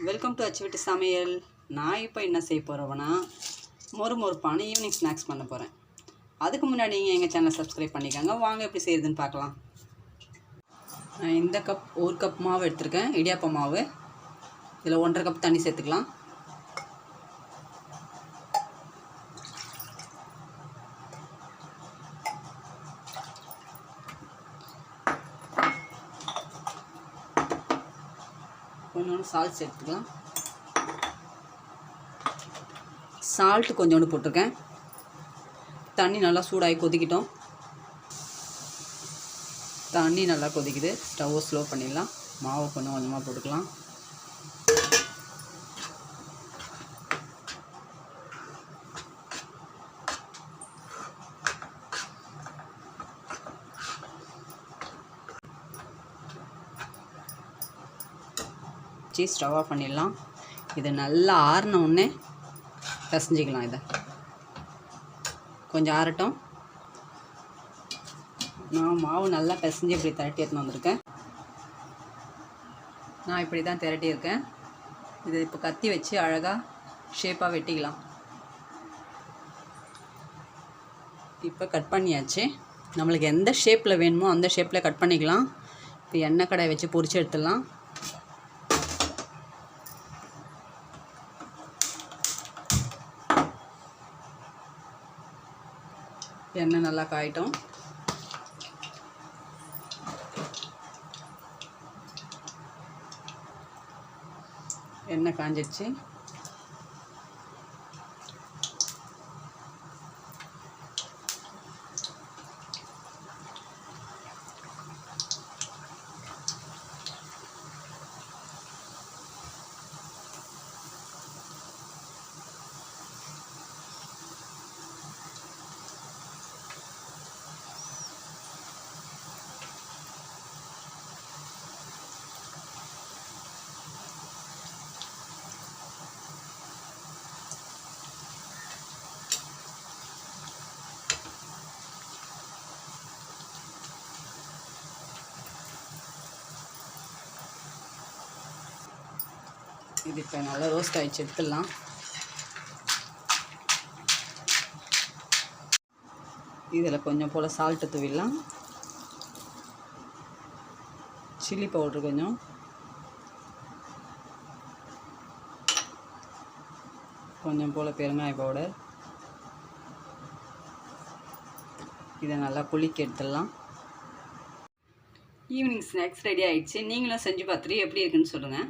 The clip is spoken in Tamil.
வெல்கம் டு அச்சு வீட்டு சமையல். நான் இப்போ என்ன செய்ய போகிறேன்னா மொறுமொறுப்பான ஈவினிங் ஸ்நாக்ஸ் பண்ண போகிறேன். அதுக்கு முன்னாடி நீங்கள் எங்கள் சேனலை சப்ஸ்கிரைப் பண்ணிக்கோங்க. வாங்க எப்படி செய்யுதுன்னு பார்க்கலாம். நான் இந்த கப் 1 கப் மாவு எடுத்திருக்கேன், இடியாப்ப மாவு. இதில் 1.5 கப் தண்ணி சேர்த்துக்கலாம். கொஞ்சோண்டு சால்ட் சேர்த்துக்கலாம். சால்ட்டு கொஞ்சோண்டு போட்டிருக்கேன். தண்ணி நல்லா சூடாகி கொதிக்கிட்டோம். தண்ணி நல்லா கொதிக்குது. ஸ்டவ்வை ஸ்லோ பண்ணிடலாம். மாவை கொஞ்சம் கொஞ்சமாக போட்டுக்கலாம். ஸ்டவ் ஆஃப் பண்ணிடலாம். இதை நல்லா ஆறின உடனே பிசைஞ்சிக்கலாம். இதை கொஞ்சம் ஆறட்டும். நான் மாவு நல்லா பிசைஞ்சு இப்படி திரட்டி எடுத்துன்னு வந்திருக்கேன். நான் இப்படி தான் திரட்டியிருக்கேன். இது இப்போ கத்தி வச்சு அழகாக ஷேப்பாக வெட்டிக்கலாம். இப்போ கட் பண்ணியாச்சு. நம்மளுக்கு எந்த ஷேப்பில் வேணுமோ அந்த ஷேப்பில் கட் பண்ணிக்கலாம். இப்போ எண்ணெய் கடாய் வச்சு பொரிச்சு எடுத்துடலாம். எண்ணெய் நல்லா காயிட்டோம். எண்ணெய் காஞ்சிடுச்சு. இது இப்போ நல்லா ரோஸ்ட் ஆகிடுச்சு, எடுத்துடலாம். இதில் கொஞ்சம் போல் சால்ட்டு தூவிடலாம். சில்லி பவுட்ரு கொஞ்சம் போல் பெருங்காய பவுடர். இதை நல்லா குலுக்கி எடுத்துடலாம். ஈவினிங் ஸ்நாக்ஸ் ரெடி ஆகிடுச்சு. நீங்களும் செஞ்சு பார்த்துட்டு எப்படி இருக்குன்னு சொல்லுங்கள்.